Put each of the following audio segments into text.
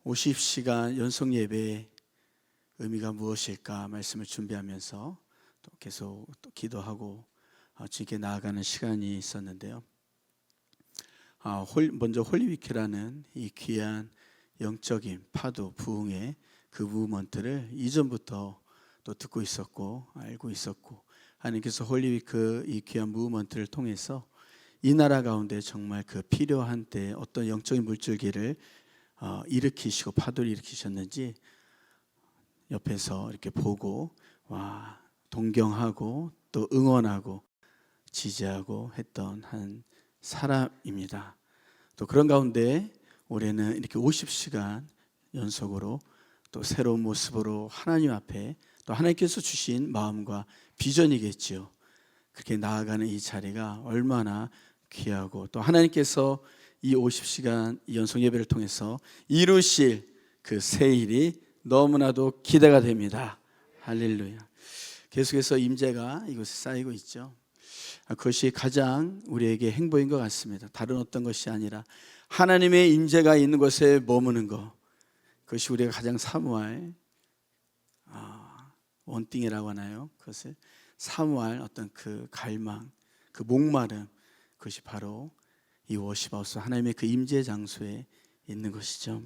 50시간 연속 예배의 의미가 무엇일까 말씀을 준비하면서 또 계속 또 기도하고 주님께 나아가는 시간이 있었는데요. 먼저 홀리위크라는 이 귀한 영적인 파도, 부흥의 그 무브먼트를 이전부터 또 듣고 있었고 알고 있었고, 하나님께서 홀리위크 이 귀한 무브먼트를 통해서 이 나라 가운데 정말 그 필요한 때 어떤 영적인 물줄기를 일으키시고 파도를 일으키셨는지 옆에서 이렇게 보고 동경하고 또 응원하고 지지하고 했던 한 사람입니다. 또 그런 가운데 올해는 이렇게 50시간 연속으로 또 새로운 모습으로 하나님 앞에 또 하나님께서 주신 마음과 비전이겠지요. 그렇게 나아가는 이 자리가 얼마나 귀하고 또 하나님께서 이 50시간 연속 예배를 통해서 이루실 그 새 일이 너무나도 기대가 됩니다. 할렐루야. 계속해서 임재가 이곳에 쌓이고 있죠. 그것이 가장 우리에게 행복인 것 같습니다. 다른 어떤 것이 아니라 하나님의 임재가 있는 곳에 머무는 것, 그것이 우리가 가장 사모할 원띵이라고 하나요? 그것을 사모할 어떤 그 갈망, 그 목마름, 그것이 바로 이 워십하우스, 하나님의 그 임재 장소에 있는 것이죠.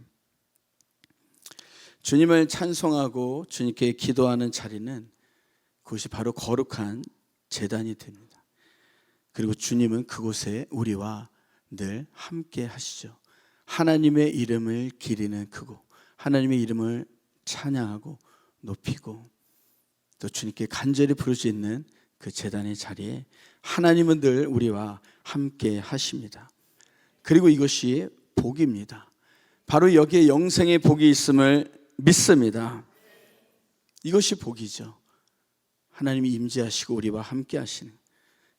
주님을 찬송하고 주님께 기도하는 자리는 그것이 바로 거룩한 제단이 됩니다. 그리고 주님은 그곳에 우리와 늘 함께 하시죠. 하나님의 이름을 기리는 그곳, 하나님의 이름을 찬양하고 높이고 또 주님께 간절히 부르짖는 그 제단의 자리에 하나님은 늘 우리와 함께 하십니다. 그리고 이것이 복입니다. 바로 여기에 영생의 복이 있음을 믿습니다. 이것이 복이죠. 하나님이 임재하시고 우리와 함께 하시는.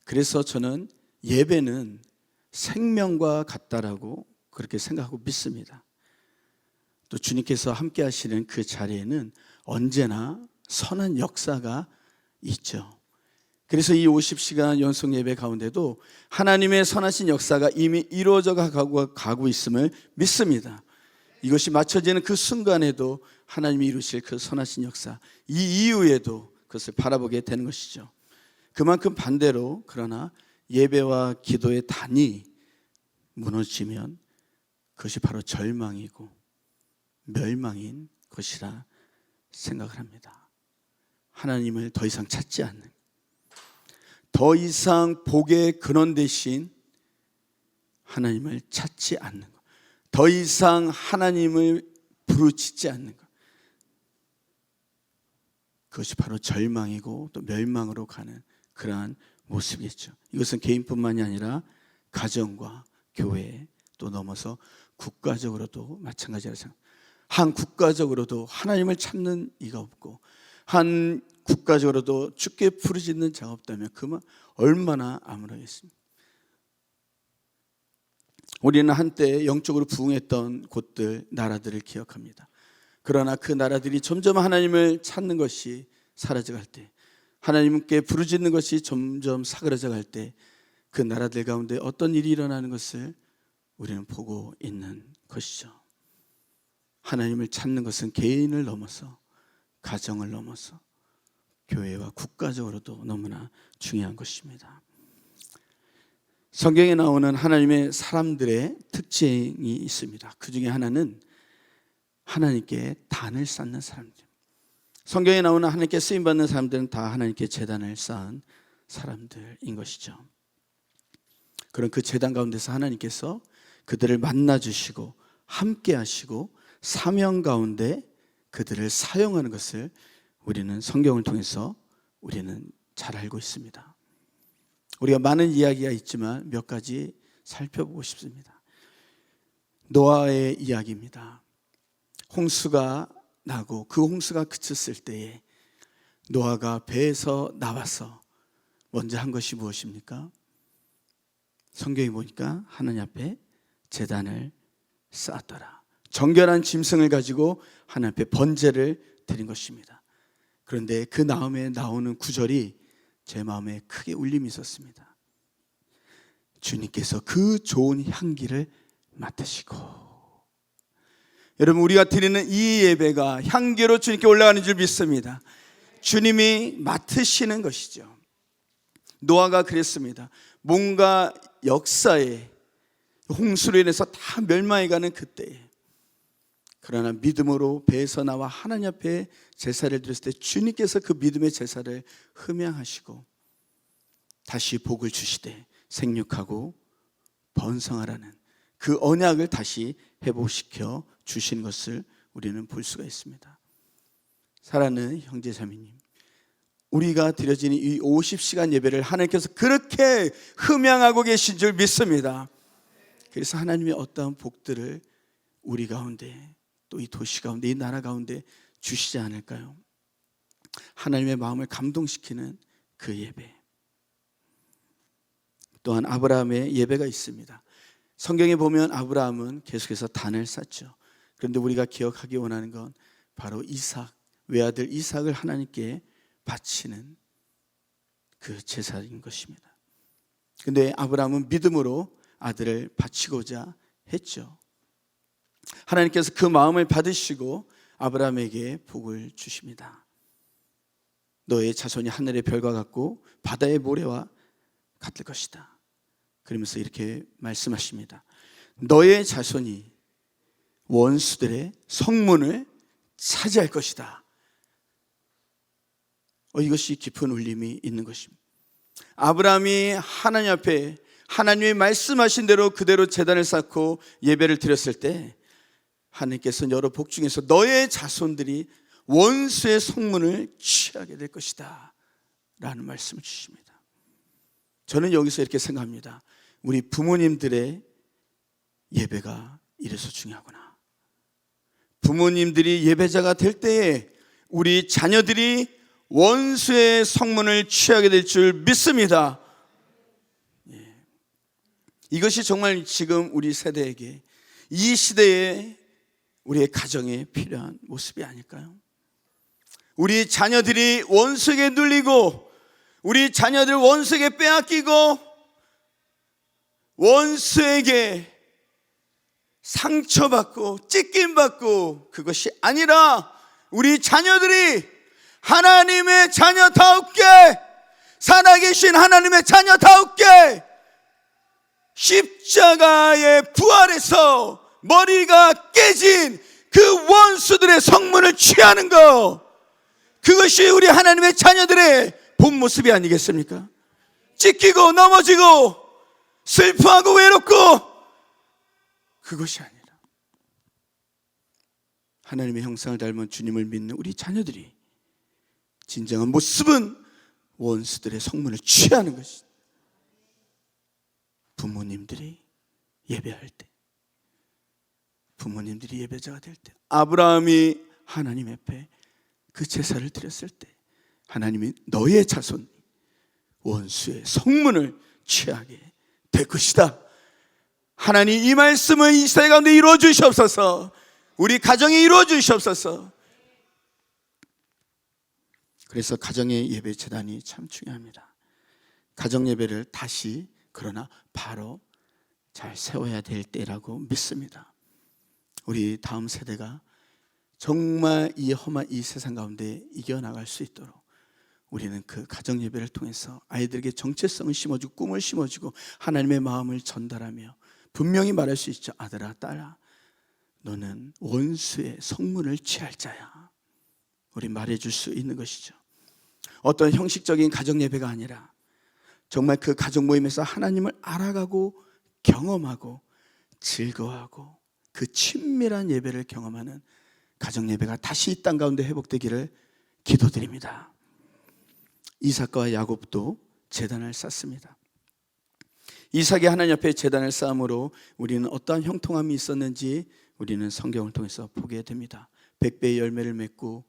그래서 저는 예배는 생명과 같다라고 그렇게 생각하고 믿습니다. 또 주님께서 함께 하시는 그 자리에는 언제나 선한 역사가 있죠. 그래서 이 50시간 연속 예배 가운데도 하나님의 선하신 역사가 이미 이루어져 가고 있음을 믿습니다. 이것이 맞춰지는 그 순간에도 하나님이 이루실 그 선하신 역사, 이 이후에도 그것을 바라보게 되는 것이죠. 그만큼 반대로 그러나 예배와 기도의 단이 무너지면 그것이 바로 절망이고 멸망인 것이라 생각을 합니다. 하나님을 더 이상 찾지 않는, 더 이상 복의 근원 되신 하나님을 찾지 않는 것, 더 이상 하나님을 부르짖지 않는 것, 그것이 바로 절망이고 또 멸망으로 가는 그러한 모습이겠죠. 이것은 개인뿐만이 아니라 가정과 교회 또 넘어서 국가적으로도 마찬가지라고 생각합니다. 한 국가적으로도 하나님을 찾는 이가 없고 한 국가적으로도 주께 부르짖는 자가 없다면 그만 얼마나 암울하겠습니까? 우리는 한때 영적으로 부흥했던 곳들, 나라들을 기억합니다. 그러나 그 나라들이 점점 하나님을 찾는 것이 사라져갈 때, 하나님께 부르짖는 것이 점점 사그라져갈 때 그 나라들 가운데 어떤 일이 일어나는 것을 우리는 보고 있는 것이죠. 하나님을 찾는 것은 개인을 넘어서 가정을 넘어서 교회와 국가적으로도 너무나 중요한 것입니다. 성경에 나오는 하나님의 사람들의 특징이 있습니다. 그 중에 하나는 하나님께 단을 쌓는 사람들. 성경에 나오는 하나님께 쓰임받는 사람들은 다 하나님께 제단을 쌓은 사람들인 것이죠. 그런 그 제단 가운데서 하나님께서 그들을 만나주시고 함께 하시고 사명 가운데 그들을 사용하는 것을 우리는 성경을 통해서 우리는 잘 알고 있습니다. 우리가 많은 이야기가 있지만 몇 가지 살펴보고 싶습니다. 노아의 이야기입니다. 홍수가 나고 그 홍수가 그쳤을 때에 노아가 배에서 나와서 먼저 한 것이 무엇입니까? 성경에 보니까 하나님 앞에 제단을 쌓았더라. 정결한 짐승을 가지고 하나님 앞에 번제를 드린 것입니다. 그런데 그 다음에 나오는 구절이 제 마음에 크게 울림이 있었습니다. 주님께서 그 좋은 향기를 맡으시고 여러분, 우리가 드리는 이 예배가 향기로 주님께 올라가는 줄 믿습니다. 주님이 맡으시는 것이죠. 노아가 그랬습니다. 뭔가 역사에 홍수로 인해서 다 멸망해가는 그때에, 그러나 믿음으로 배에서 나와 하나님 앞에 제사를 드렸을 때 주님께서 그 믿음의 제사를 흠양하시고 다시 복을 주시되 생육하고 번성하라는 그 언약을 다시 회복시켜 주신 것을 우리는 볼 수가 있습니다. 사랑하는 형제자매님, 우리가 드려지는 이 50시간 예배를 하나님께서 그렇게 흠양하고 계신 줄 믿습니다. 그래서 하나님의 어떠한 복들을 우리 가운데, 또 이 도시 가운데, 이 나라 가운데 주시지 않을까요? 하나님의 마음을 감동시키는 그 예배. 또한 아브라함의 예배가 있습니다. 성경에 보면 아브라함은 계속해서 단을 쌓죠. 그런데 우리가 기억하기 원하는 건 바로 이삭, 외아들 이삭을 하나님께 바치는 그 제사인 것입니다. 그런데 아브라함은 믿음으로 아들을 바치고자 했죠. 하나님께서 그 마음을 받으시고 아브라함에게 복을 주십니다. 너의 자손이 하늘의 별과 같고 바다의 모래와 같을 것이다. 그러면서 이렇게 말씀하십니다. 너의 자손이 원수들의 성문을 차지할 것이다. 이것이 깊은 울림이 있는 것입니다. 아브라함이 하나님 앞에 하나님이 말씀하신 대로 그대로 제단을 쌓고 예배를 드렸을 때 하나님께서 여러 복 중에서 너의 자손들이 원수의 성문을 취하게 될 것이다 라는 말씀을 주십니다. 저는 여기서 이렇게 생각합니다. 우리 부모님들의 예배가 이래서 중요하구나. 부모님들이 예배자가 될 때에 우리 자녀들이 원수의 성문을 취하게 될 줄 믿습니다. 이것이 정말 지금 우리 세대에게, 이 시대에 우리의 가정에 필요한 모습이 아닐까요? 우리 자녀들이 원수에게 눌리고, 우리 자녀들 원수에게 빼앗기고, 원수에게 상처받고 찢김받고, 그것이 아니라 우리 자녀들이 하나님의 자녀다웠게, 살아계신 하나님의 자녀다웠게 십자가의 부활에서 머리가 깨진 그 원수들의 성문을 취하는 것, 그것이 우리 하나님의 자녀들의 본 모습이 아니겠습니까? 찢기고 넘어지고 슬퍼하고 외롭고, 그것이 아니라 하나님의 형상을 닮은 주님을 믿는 우리 자녀들이 진정한 모습은 원수들의 성문을 취하는 것이다. 부모님들이 예배할 때, 부모님들이 예배자가 될 때, 아브라함이 하나님 앞에 그 제사를 드렸을 때 하나님이 너의 자손 원수의 성문을 취하게 될 것이다. 하나님, 이 말씀을 이 세대 가운데 이루어 주시옵소서. 우리 가정에 이루어 주시옵소서. 그래서 가정의 예배 재단이 참 중요합니다. 가정 예배를 다시, 그러나 바로 잘 세워야 될 때라고 믿습니다. 우리 다음 세대가 정말 이 험한 이 세상 가운데 이겨나갈 수 있도록 우리는 그 가정 예배를 통해서 아이들에게 정체성을 심어주고 꿈을 심어주고 하나님의 마음을 전달하며 분명히 말할 수 있죠. 아들아, 딸아, 너는 원수의 성문을 취할 자야. 우리 말해줄 수 있는 것이죠. 어떤 형식적인 가정 예배가 아니라 정말 그 가정 모임에서 하나님을 알아가고 경험하고 즐거워하고 그 친밀한 예배를 경험하는 가정 예배가 다시 이 땅 가운데 회복되기를 기도드립니다. 이삭과 야곱도 제단을 쌓습니다. 이삭이 하나님 앞에 제단을 쌓음으로 우리는 어떠한 형통함이 있었는지 우리는 성경을 통해서 보게 됩니다. 100배의 열매를 맺고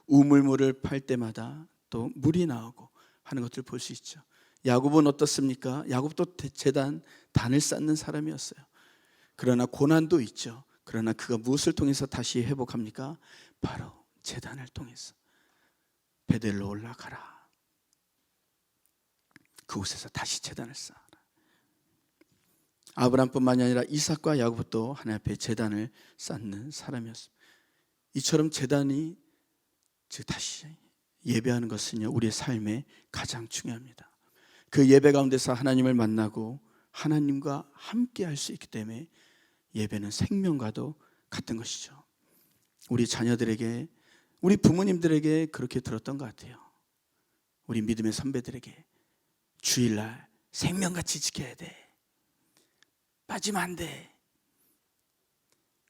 우물물을 팔 때마다 또 물이 나오고 하는 것들을 볼 수 있죠. 야곱은 어떻습니까? 야곱도 단을 쌓는 사람이었어요. 그러나 고난도 있죠. 그러나 그가 무엇을 통해서 다시 회복합니까? 바로 제단을 통해서. 베델로 올라가라. 그곳에서 다시 제단을 쌓아라. 아브라함뿐만이 아니라 이삭과 야곱도 하나님 앞에 제단을 쌓는 사람이었습니다. 이처럼 제단이 즉 다시 예배하는 것은요, 우리의 삶에 가장 중요합니다. 그 예배 가운데서 하나님을 만나고 하나님과 함께 할 수 있기 때문에 예배는 생명과도 같은 것이죠. 우리 자녀들에게, 우리 부모님들에게 그렇게 들었던 것 같아요. 우리 믿음의 선배들에게 주일날 생명같이 지켜야 돼, 빠지면 안 돼,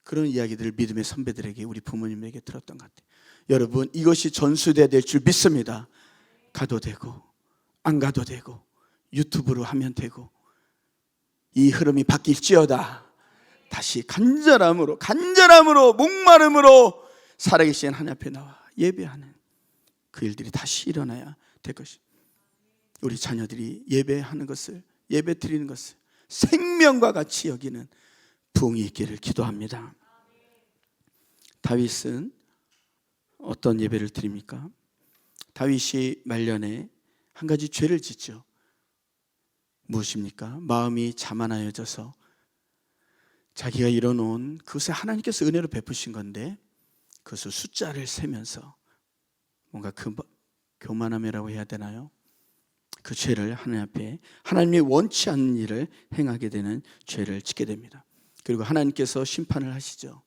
그런 이야기들을 믿음의 선배들에게, 우리 부모님에게 들었던 것 같아요. 여러분, 이것이 전수돼야 될 줄 믿습니다. 가도 되고 안 가도 되고 유튜브로 하면 되고, 이 흐름이 바뀔지어다. 다시 간절함으로 목마름으로 살아계신 하나님 앞에 나와 예배하는 그 일들이 다시 일어나야 될 것입니다. 우리 자녀들이 예배하는 것을, 예배 드리는 것을 생명과 같이 여기는 부흥이 있기를 기도합니다. 다윗은 어떤 예배를 드립니까? 다윗이 말년에 한 가지 죄를 짓죠. 무엇입니까? 마음이 자만하여져서 자기가 이뤄놓은 그것을 하나님께서 은혜로 베푸신 건데 그것을 숫자를 세면서 뭔가 그 교만함이라고 해야 되나요? 그 죄를 하나님 앞에, 하나님이 원치 않는 일을 행하게 되는 죄를 짓게 됩니다. 그리고 하나님께서 심판을 하시죠.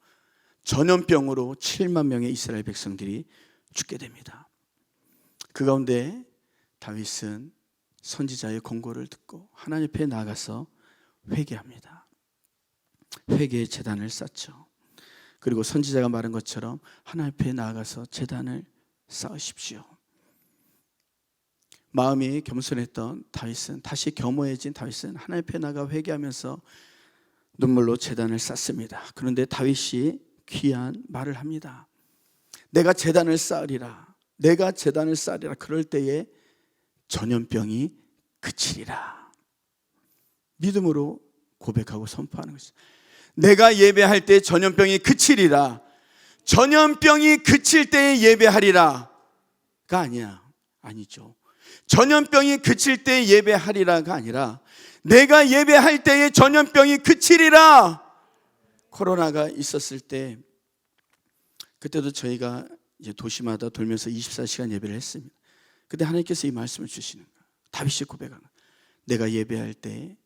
전염병으로 7만 명의 이스라엘 백성들이 죽게 됩니다. 그 가운데 다윗은 선지자의 권고를 듣고 하나님 앞에 나가서 회개합니다. 회개의 제단을 쌓죠. 그리고 선지자가 말한 것처럼 하나님 앞에 나가서 제단을 쌓으십시오. 마음이 겸손했던 다윗은, 다시 겸허해진 다윗은 하나님 앞에 나가 회개하면서 눈물로 제단을 쌓습니다. 그런데 다윗이 귀한 말을 합니다. 내가 제단을 쌓으리라, 내가 제단을 쌓으리라. 그럴 때에 전염병이 그치리라. 믿음으로 고백하고 선포하는 것이죠. 내가 예배할 때 전염병이 그치리라. 전염병이 그칠 때에 예배하리라가 아니죠. 전염병이 그칠 때에 예배하리라가 아니라 내가 예배할 때에 전염병이 그치리라. 코로나가 있었을 때, 그때도 저희가 이제 도시마다 돌면서 24시간 예배를 했습니다. 그때 하나님께서 이 말씀을 주시는 거예요. 다윗이 고백하는 거예요. 내가 예배할 때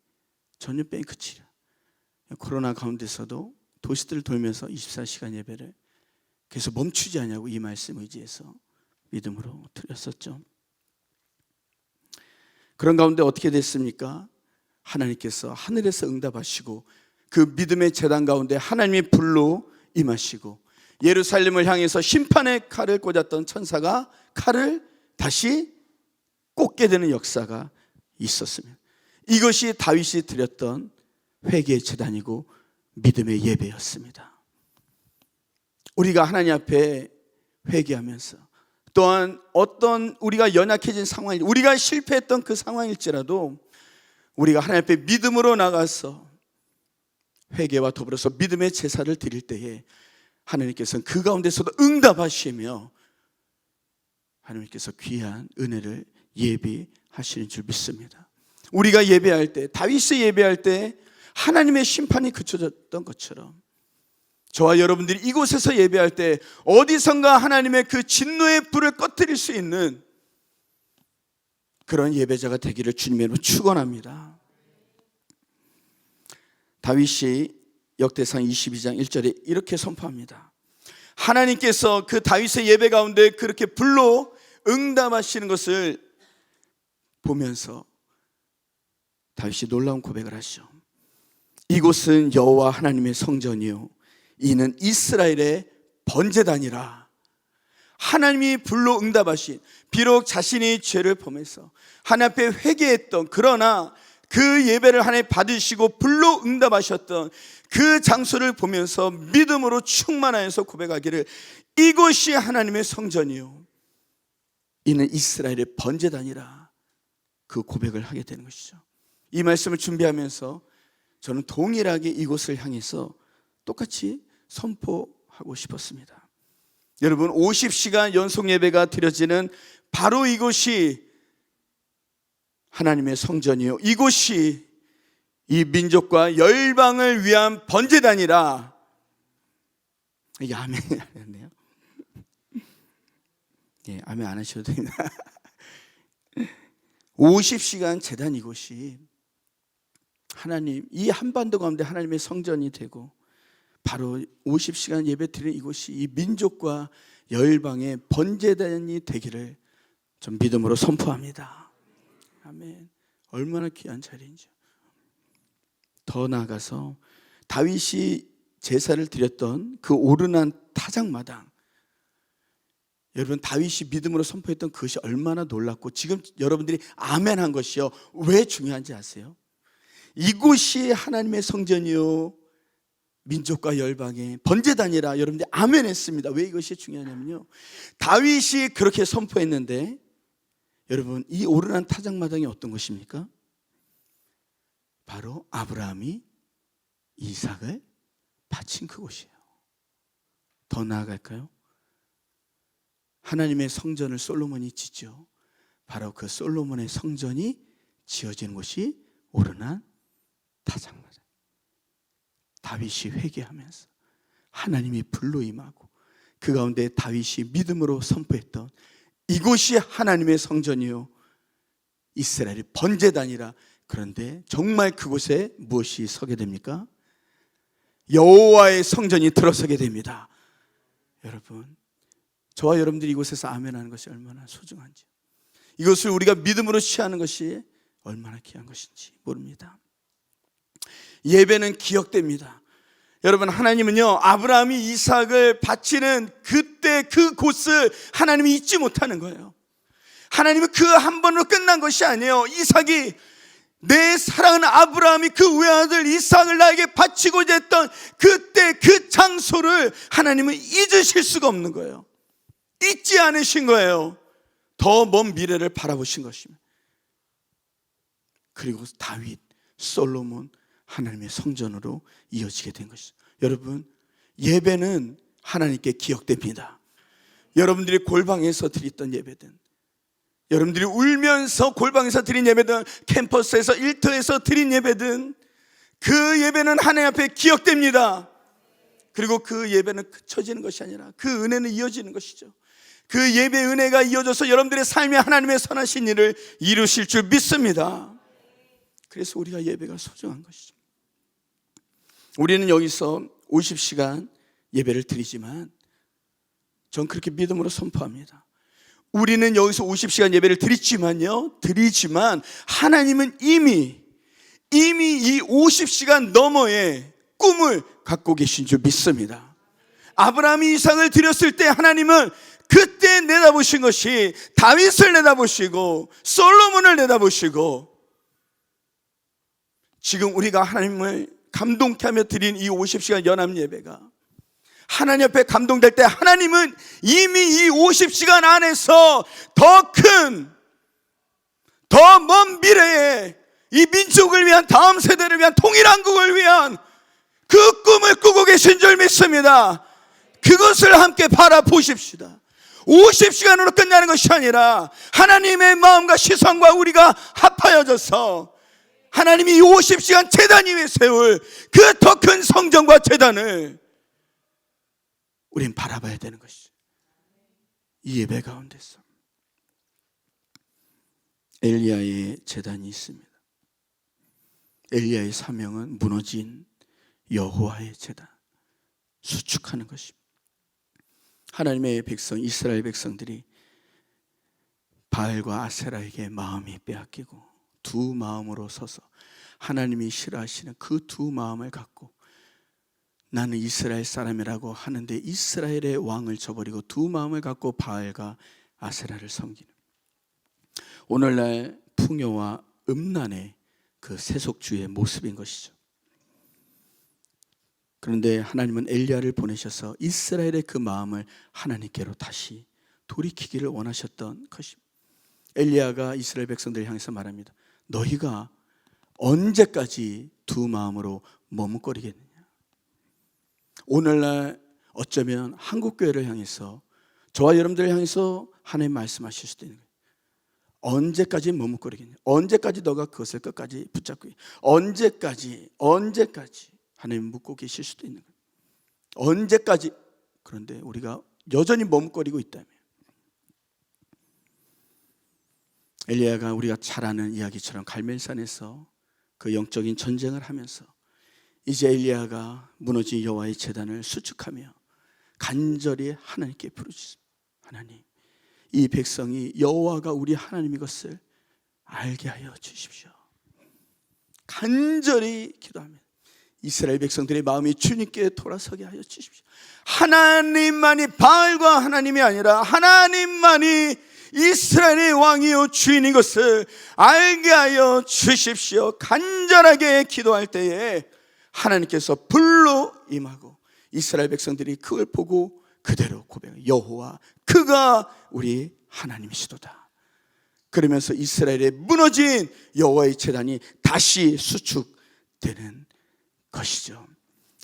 전염병이 그치리라. 코로나 가운데서도 도시들을 돌면서 24시간 예배를 계속 멈추지 않냐고 이 말씀 의지해서 믿음으로 드렸었죠. 그런 가운데 어떻게 됐습니까? 하나님께서 하늘에서 응답하시고 그 믿음의 제단 가운데 하나님의 불로 임하시고 예루살렘을 향해서 심판의 칼을 꽂았던 천사가 칼을 다시 꽂게 되는 역사가 있었습니다. 이것이 다윗이 드렸던 회개의 제단이고 믿음의 예배였습니다. 우리가 하나님 앞에 회개하면서, 또한 어떤 우리가 연약해진 상황일, 우리가 실패했던 그 상황일지라도 우리가 하나님 앞에 믿음으로 나가서 회개와 더불어서 믿음의 제사를 드릴 때에 하나님께서는 그 가운데서도 응답하시며 하나님께서 귀한 은혜를 예비하시는 줄 믿습니다. 우리가 예배할 때, 다윗이 예배할 때 하나님의 심판이 그쳐졌던 것처럼 저와 여러분들이 이곳에서 예배할 때 어디선가 하나님의 그 진노의 불을 꺼뜨릴 수 있는 그런 예배자가 되기를 주님으로 축원합니다. 다윗이 역대상 22장 1절에 이렇게 선포합니다. 하나님께서 그 다윗의 예배 가운데 그렇게 불로 응답하시는 것을 보면서 다윗이 놀라운 고백을 하시죠. 이곳은 여호와 하나님의 성전이요 이는 이스라엘의 번제단이라. 하나님이 불로 응답하신, 비록 자신이 죄를 범해서 하나님 앞에 회개했던, 그러나 그 예배를 하나님 받으시고 불로 응답하셨던 그 장소를 보면서 믿음으로 충만하여서 고백하기를 이곳이 하나님의 성전이요 이는 이스라엘의 번제단이라, 그 고백을 하게 되는 것이죠. 이 말씀을 준비하면서 저는 동일하게 이곳을 향해서 똑같이 선포하고 싶었습니다. 여러분, 50시간 연속 예배가 드려지는 바로 이곳이 하나님의 성전이요, 이곳이 이 민족과 열방을 위한 번제단이라. 이게 아멘이 아니었네요. 예, 아멘 안 하셔도 됩니다. 50시간 제단 이곳이 하나님, 이 한반도 가운데 하나님의 성전이 되고 바로 50시간 예배 드리는 이곳이 이 민족과 열방의 번제단이 되기를 좀 믿음으로 선포합니다. 아멘. 얼마나 귀한 자리인지. 더 나아가서 다윗이 제사를 드렸던 그 오르난 타작마당, 여러분 다윗이 믿음으로 선포했던 그것이 얼마나 놀랍고 지금 여러분들이 아멘한 것이요 왜 중요한지 아세요? 이곳이 하나님의 성전이요 민족과 열방의 번제단이라 여러분들이 아멘했습니다. 왜 이것이 중요하냐면요, 다윗이 그렇게 선포했는데 여러분 이 오르난 타작마당이 어떤 것입니까? 바로 아브라함이 이삭을 바친 그곳이에요. 더 나아갈까요? 하나님의 성전을 솔로몬이 짓죠. 바로 그 솔로몬의 성전이 지어진 곳이 오르난 타작마당. 다윗이 회개하면서 하나님이 불로 임하고 그 가운데 다윗이 믿음으로 선포했던 이곳이 하나님의 성전이요 이스라엘의 번제단이라. 그런데 정말 그곳에 무엇이 서게 됩니까? 여호와의 성전이 들어서게 됩니다. 여러분, 저와 여러분들이 이곳에서 아멘하는 것이 얼마나 소중한지, 이것을 우리가 믿음으로 취하는 것이 얼마나 귀한 것인지 모릅니다. 예배는 기억됩니다. 여러분, 하나님은요 아브라함이 이삭을 바치는 그때 그곳을 하나님이 잊지 못하는 거예요. 하나님은 그 한 번으로 끝난 것이 아니에요. 이삭이, 내 사랑하는 아브라함이 그 외아들 이삭을 나에게 바치고자 했던 그때 그 장소를 하나님은 잊으실 수가 없는 거예요. 잊지 않으신 거예요. 더 먼 미래를 바라보신 것입니다. 그리고 다윗, 솔로몬, 하나님의 성전으로 이어지게 된 것이죠. 여러분, 예배는 하나님께 기억됩니다. 여러분들이 골방에서 드렸던 예배든, 여러분들이 울면서 골방에서 드린 예배든, 캠퍼스에서 일터에서 드린 예배든, 그 예배는 하나님 앞에 기억됩니다. 그리고 그 예배는 그쳐지는 것이 아니라 그 은혜는 이어지는 것이죠. 그 예배 은혜가 이어져서 여러분들의 삶에 하나님의 선하신 일을 이루실 줄 믿습니다. 그래서 우리가 예배가 소중한 것이죠. 우리는 여기서 50시간 예배를 드리지만 전 그렇게 믿음으로 선포합니다. 우리는 여기서 50시간 예배를 드리지만 하나님은 이미 이 50시간 너머의 꿈을 갖고 계신 줄 믿습니다. 아브라함이 이삭을 드렸을 때 하나님은 그때 내다보신 것이 다윗을 내다보시고 솔로몬을 내다보시고, 지금 우리가 하나님을 감동케 하며 드린 이 50시간 연합 예배가 하나님 앞에 감동될 때 하나님은 이미 이 50시간 안에서 더 큰, 더 먼 미래에 이 민족을 위한, 다음 세대를 위한, 통일한국을 위한 그 꿈을 꾸고 계신 줄 믿습니다. 그것을 함께 바라보십시다. 50시간으로 끝나는 것이 아니라 하나님의 마음과 시선과 우리가 합하여져서 하나님이 50시간 제단 위에 세울 그 더 큰 성전과 제단을 우린 바라봐야 되는 것이죠. 이 예배 가운데서 엘리야의 제단이 있습니다. 엘리야의 사명은 무너진 여호와의 제단, 수축하는 것입니다. 하나님의 백성, 이스라엘 백성들이 바알과 아세라에게 마음이 빼앗기고 두 마음으로 서서 하나님이 싫어하시는 그 두 마음을 갖고 나는 이스라엘 사람이라고 하는데 이스라엘의 왕을 저버리고 두 마음을 갖고 바알과 아세라를 섬기는, 오늘날 풍요와 음란의 그 세속주의 모습인 것이죠. 그런데 하나님은 엘리야를 보내셔서 이스라엘의 그 마음을 하나님께로 다시 돌이키기를 원하셨던 것입니다. 엘리야가 이스라엘 백성들을 향해서 말합니다. 너희가 언제까지 두 마음으로 머뭇거리겠느냐. 오늘날 어쩌면 한국교회를 향해서, 저와 여러분들을 향해서 하나님 말씀하실 수도 있는 거예요. 언제까지 머뭇거리겠냐? 언제까지 너가 그것을 끝까지 붙잡고 언제까지 하나님 묻고 계실 수도 있는 거예요. 언제까지? 그런데 우리가 여전히 머뭇거리고 있다면, 엘리야가 우리가 잘 아는 이야기처럼 갈멜산에서 그 영적인 전쟁을 하면서 이제 엘리야가 무너진 여호와의 제단을 수축하며 간절히 하나님께 부르짖습니다. 하나님, 이 백성이 여호와가 우리 하나님인 것을 알게 하여 주십시오. 간절히 기도합니다. 이스라엘 백성들의 마음이 주님께 돌아서게 하여 주십시오. 하나님만이, 바알과 하나님이 아니라 하나님만이 이스라엘의 왕이요 주인인 것을 알게 하여 주십시오. 간절하게 기도할 때에 하나님께서 불로 임하고 이스라엘 백성들이 그걸 보고 그대로 고백해요. 여호와, 그가 우리 하나님이시도다. 그러면서 이스라엘의 무너진 여호와의 제단이 다시 수축되는 것이죠.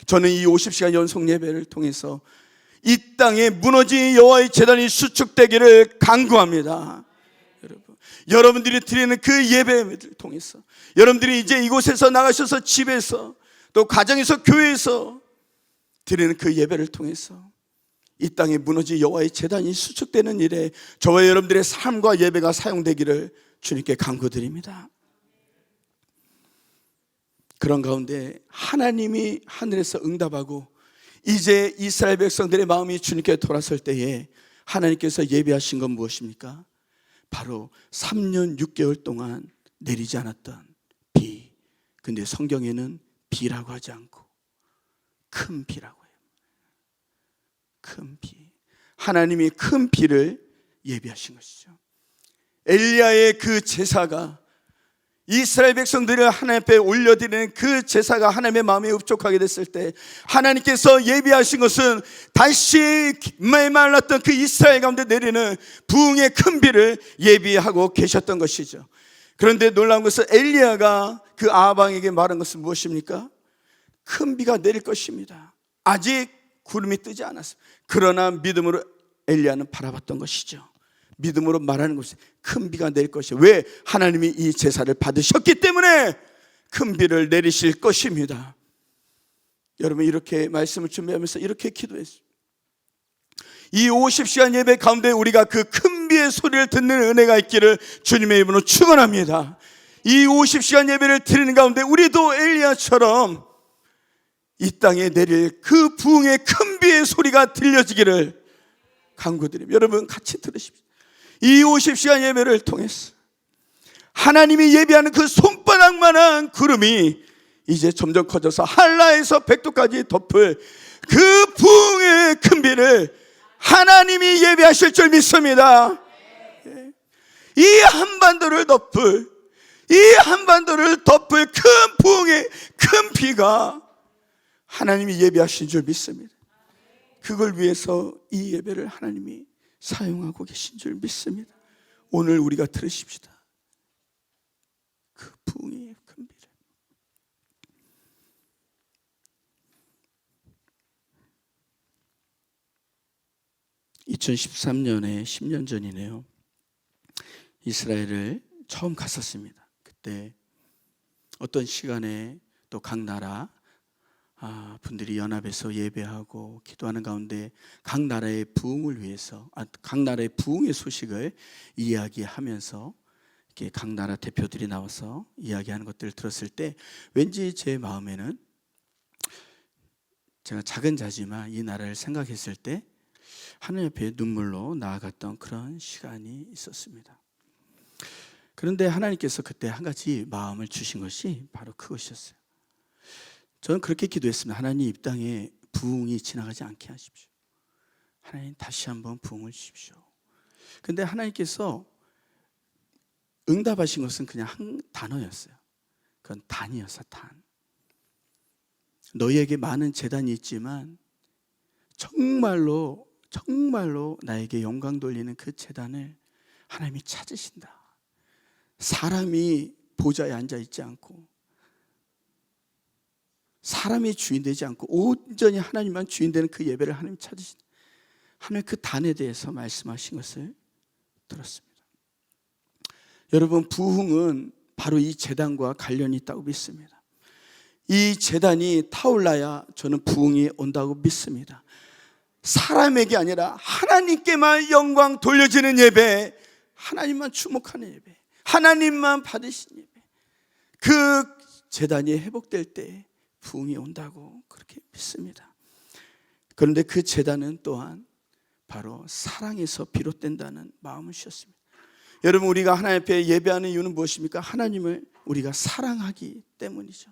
저는 이 50시간 연속 예배를 통해서 이 땅에 무너진 여호와의 제단이 수축되기를 간구합니다. 여러분들이 드리는 그 예배를 통해서, 여러분들이 이제 이곳에서 나가셔서 집에서 또 가정에서 교회에서 드리는 그 예배를 통해서 이 땅에 무너진 여호와의 제단이 수축되는 일에 저와 여러분들의 삶과 예배가 사용되기를 주님께 간구드립니다. 그런 가운데 하나님이 하늘에서 응답하고 이제 이스라엘 백성들의 마음이 주님께 돌아설 때에 하나님께서 예비하신 건 무엇입니까? 바로 3년 6개월 동안 내리지 않았던 비. 근데 성경에는 비라고 하지 않고 큰 비라고 해요. 큰 비. 하나님이 큰 비를 예비하신 것이죠. 엘리야의 그 제사가, 이스라엘 백성들을 하나님 앞에 올려드리는 그 제사가 하나님의 마음에 흡족하게 됐을 때 하나님께서 예비하신 것은 다시 메말랐던 그 이스라엘 가운데 내리는 부흥의 큰 비를 예비하고 계셨던 것이죠. 그런데 놀라운 것은 엘리야가 그 아합왕에게 말한 것은 무엇입니까? 큰 비가 내릴 것입니다. 아직 구름이 뜨지 않았습니다. 그러나 믿음으로 엘리야는 바라봤던 것이죠. 믿음으로 말하는 것이 큰 비가 내릴 것이에요. 왜? 하나님이 이 제사를 받으셨기 때문에 큰 비를 내리실 것입니다. 여러분, 이렇게 말씀을 준비하면서 이렇게 기도했어요. 이 50시간 예배 가운데 우리가 그 큰 비의 소리를 듣는 은혜가 있기를 주님의 이름으로 축원합니다. 이 50시간 예배를 드리는 가운데 우리도 엘리야처럼 이 땅에 내릴 그 부흥의 큰 비의 소리가 들려지기를 간구드립니다. 여러분, 같이 들으십시오. 이 50시간 예배를 통해서 하나님이 예비하는 그 손바닥만한 구름이 이제 점점 커져서 한라에서 백도까지 덮을 그 부흥의 큰 비를 하나님이 예비하실 줄 믿습니다. 이 한반도를 덮을 큰 부흥의 큰 비가 하나님이 예비하신 줄 믿습니다. 그걸 위해서 이 예배를 하나님이 사용하고 계신 줄 믿습니다. 오늘 우리가 들으십시다. 그 부흥의 큰 비를. 2013년에 10년 전이네요. 이스라엘을 처음 갔었습니다. 그때 어떤 시간에 또 각 나라 분들이 연합해서 예배하고 기도하는 가운데 각 나라의 부흥을 위해서, 각 나라의 부흥의 소식을 이야기하면서 이렇게 각 나라 대표들이 나와서 이야기하는 것들을 들었을 때 왠지 제 마음에는, 제가 작은 자지만 이 나라를 생각했을 때 하나님 앞에 눈물로 나아갔던 그런 시간이 있었습니다. 그런데 하나님께서 그때 한 가지 마음을 주신 것이 바로 그것이었어요. 저는 그렇게 기도했습니다. 하나님, 이 땅에 부흥이 지나가지 않게 하십시오. 하나님, 다시 한번 부흥을 주십시오. 그런데 하나님께서 응답하신 것은 그냥 한 단어였어요. 그건 단이었어요. 단. 너희에게 많은 재단이 있지만 정말로 나에게 영광 돌리는 그 재단을 하나님이 찾으신다. 사람이 보좌에 앉아 있지 않고, 사람이 주인 되지 않고 온전히 하나님만 주인 되는 그 예배를 하나님 찾으신, 하나님 그 단에 대해서 말씀하신 것을 들었습니다. 여러분, 부흥은 바로 이 제단과 관련이 있다고 믿습니다. 이 제단이 타올라야 저는 부흥이 온다고 믿습니다. 사람에게 아니라 하나님께만 영광 돌려지는 예배, 하나님만 주목하는 예배, 하나님만 받으신 예배, 그 제단이 회복될 때 부흥이 온다고 그렇게 믿습니다. 그런데 그 제단은 또한 바로 사랑에서 비롯된다는 마음을 주셨습니다. 여러분, 우리가 하나님 앞에 예배하는 이유는 무엇입니까? 하나님을 우리가 사랑하기 때문이죠.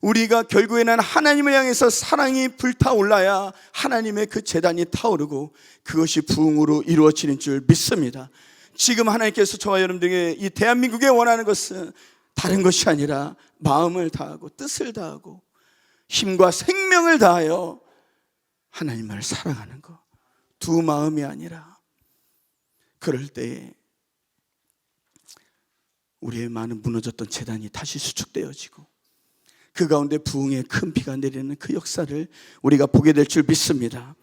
우리가 결국에는 하나님을 향해서 사랑이 불타올라야 하나님의 그 제단이 타오르고 그것이 부흥으로 이루어지는 줄 믿습니다. 지금 하나님께서 저와 여러분들에게 이 대한민국에 원하는 것은 다른 것이 아니라 마음을 다하고 뜻을 다하고 힘과 생명을 다하여 하나님을 사랑하는 것, 두 마음이 아니라. 그럴 때에 우리의 많은 무너졌던 제단이 다시 수축되어지고 그 가운데 부흥의 큰 비가 내리는 그 역사를 우리가 보게 될 줄 믿습니다.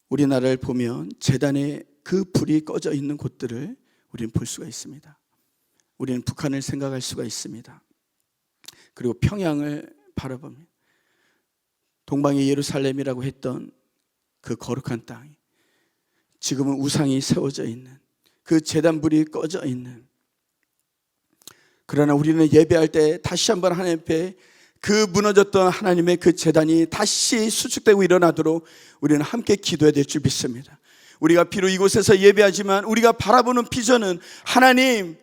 우리나라를 보면 제단에 그 불이 꺼져 있는 곳들을 우리는 볼 수가 있습니다. 우리는 북한을 생각할 수가 있습니다. 그리고 평양을 바라보면 동방의 예루살렘이라고 했던 그 거룩한 땅이 지금은 우상이 세워져 있는, 그 제단불이 꺼져 있는, 그러나 우리는 예배할 때 다시 한번 하나님 앞에 그 무너졌던 하나님의 그 제단이 다시 수축되고 일어나도록 우리는 함께 기도해야 될 줄 믿습니다. 우리가 비록 이곳에서 예배하지만 우리가 바라보는 비전은 하나님,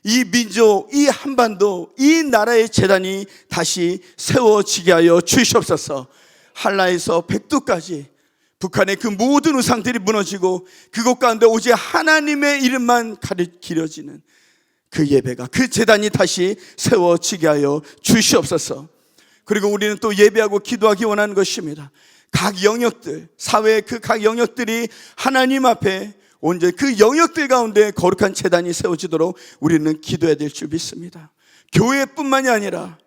이 민족, 이 한반도, 이 나라의 제단이 다시 세워지게 하여 주시옵소서. 한라에서 백두까지 북한의 그 모든 우상들이 무너지고 그곳 가운데 오직 하나님의 이름만 기려지는 그 예배가, 그 제단이 다시 세워지게 하여 주시옵소서. 그리고 우리는 또 예배하고 기도하기 원하는 것입니다. 각 영역들, 사회의 그 각 영역들이 하나님 앞에 온전히 그 영역들 가운데 거룩한 제단이 세워지도록 우리는 기도해야 될 줄 믿습니다. 교회뿐만이 아니라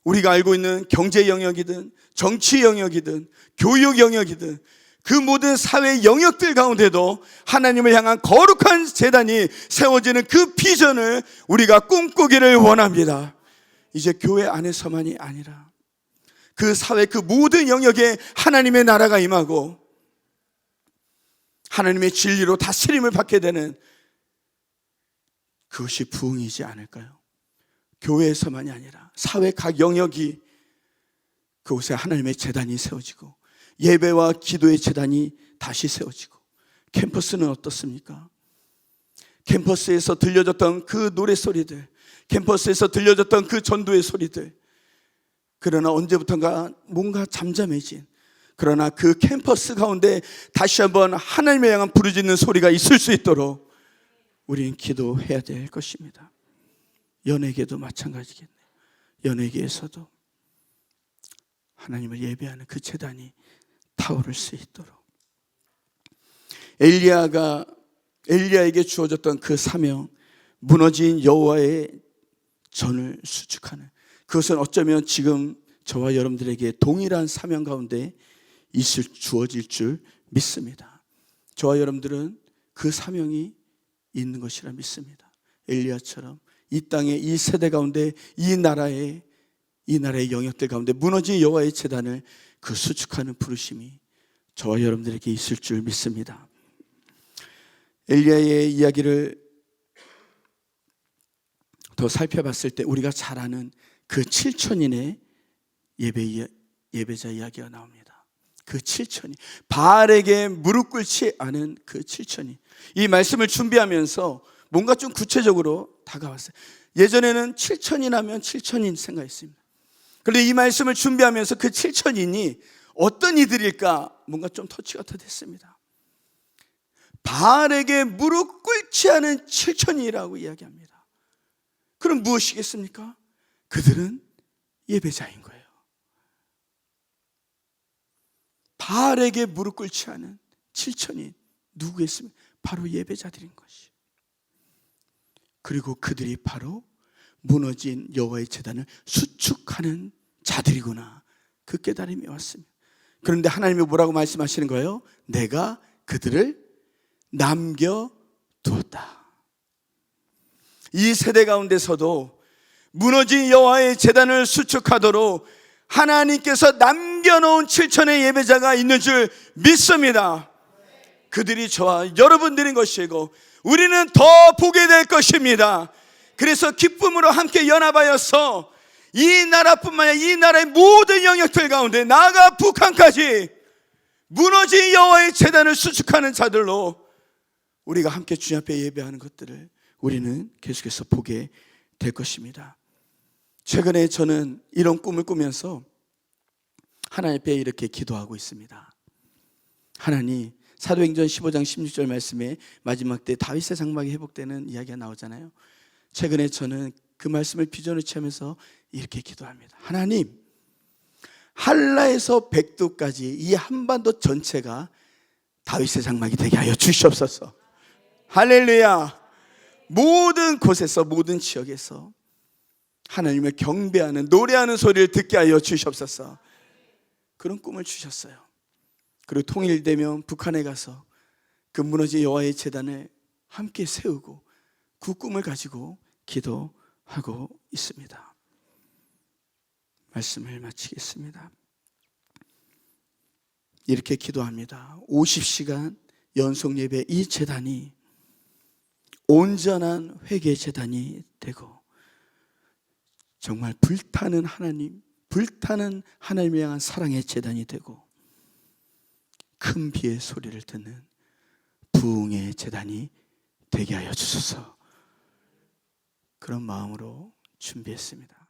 우리가 알고 있는 경제 영역이든 정치 영역이든 교육 영역이든 그 모든 사회 영역들 가운데도 하나님을 향한 거룩한 제단이 세워지는 그 비전을 우리가 꿈꾸기를 원합니다. 이제 교회 안에서만이 아니라 그 사회 그 모든 영역에 하나님의 나라가 임하고 하나님의 진리로 다스림을 받게 되는 그것이 부흥이지 않을까요? 교회에서만이 아니라 사회 각 영역이 그곳에 하나님의 제단이 세워지고 예배와 기도의 제단이 다시 세워지고. 캠퍼스는 어떻습니까? 캠퍼스에서 들려졌던 그 노래소리들, 캠퍼스에서 들려졌던 그 전도의 소리들, 그러나 언제부턴가 뭔가 잠잠해진, 그러나 그 캠퍼스 가운데 다시 한번 하나님을 향한 부르짖는 소리가 있을 수 있도록 우리는 기도해야 될 것입니다. 연예계도 마찬가지겠네요. 연예계에서도 하나님을 예배하는 그 제단이 타오를 수 있도록. 엘리야에게 주어졌던 그 사명, 무너진 여호와의 전을 수축하는, 그것은 어쩌면 지금 저와 여러분들에게 동일한 사명 가운데 주어질 줄 믿습니다. 저와 여러분들은 그 사명이 있는 것이라 믿습니다. 엘리야처럼 이 땅의 이 세대 가운데 이 나라의 영역들 가운데 무너진 여호와의 제단을 그 수축하는 부르심이 저와 여러분들에게 있을 줄 믿습니다. 엘리야의 이야기를 더 살펴봤을 때 우리가 잘 아는 그 7천인의 예배자 이야기가 나옵니다. 그 7천이, 바알에게 무릎 꿇지 않은 그 7천이. 이 말씀을 준비하면서 뭔가 좀 구체적으로 다가왔어요. 예전에는 7천인 하면 7천인 생각했습니다. 그런데 이 말씀을 준비하면서 그 7천인이 어떤 이들일까 뭔가 좀 터치가 더 됐습니다. 바알에게 무릎 꿇지 않은 7천이라고 이야기합니다. 그럼 무엇이겠습니까? 그들은 예배자인 거예요. 바알에게 무릎 꿇지 않은 7천이 누구겠습니까? 바로 예배자들인 것이. 그리고 그들이 바로 무너진 여호와의 제단을 수축하는 자들이구나, 그 깨달음이 왔습니다. 그런데 하나님이 뭐라고 말씀하시는 거예요? 내가 그들을 남겨두었다. 이 세대 가운데서도 무너진 여호와의 제단을 수축하도록 하나님께서 남겨놓은 7천의 예배자가 있는 줄 믿습니다. 그들이 저와 여러분들인 것이고 우리는 더 보게 될 것입니다. 그래서 기쁨으로 함께 연합하여서 이 나라뿐만 아니라 이 나라의 모든 영역들 가운데 나아가 북한까지 무너진 여호와의 제단을 수축하는 자들로 우리가 함께 주님 앞에 예배하는 것들을 우리는 계속해서 보게 될 것입니다. 최근에 저는 이런 꿈을 꾸면서 하나님 앞에 이렇게 기도하고 있습니다. 하나님, 사도행전 15장 16절 말씀에 마지막 때 다윗의 장막이 회복되는 이야기가 나오잖아요. 최근에 저는 그 말씀을 비전을 취하면서 이렇게 기도합니다. 하나님, 한라에서 백두까지 이 한반도 전체가 다윗의 장막이 되게 하여 주시옵소서. 할렐루야. 모든 곳에서 모든 지역에서 하나님을 경배하는 노래하는 소리를 듣게 하여 주시옵소서. 그런 꿈을 주셨어요. 그리고 통일되면 북한에 가서 그 무너진 여호와의 제단을 함께 세우고 그 꿈을 가지고 기도하고 있습니다. 말씀을 마치겠습니다. 이렇게 기도합니다. 50시간 연속 예배 이 제단이 온전한 회개 제단이 되고 정말 불타는 하나님, 불타는 하나님을 향한 사랑의 제단이 되고 큰 비의 소리를 듣는 부흥의 제단이 되게 하여 주소서. 그런 마음으로 준비했습니다.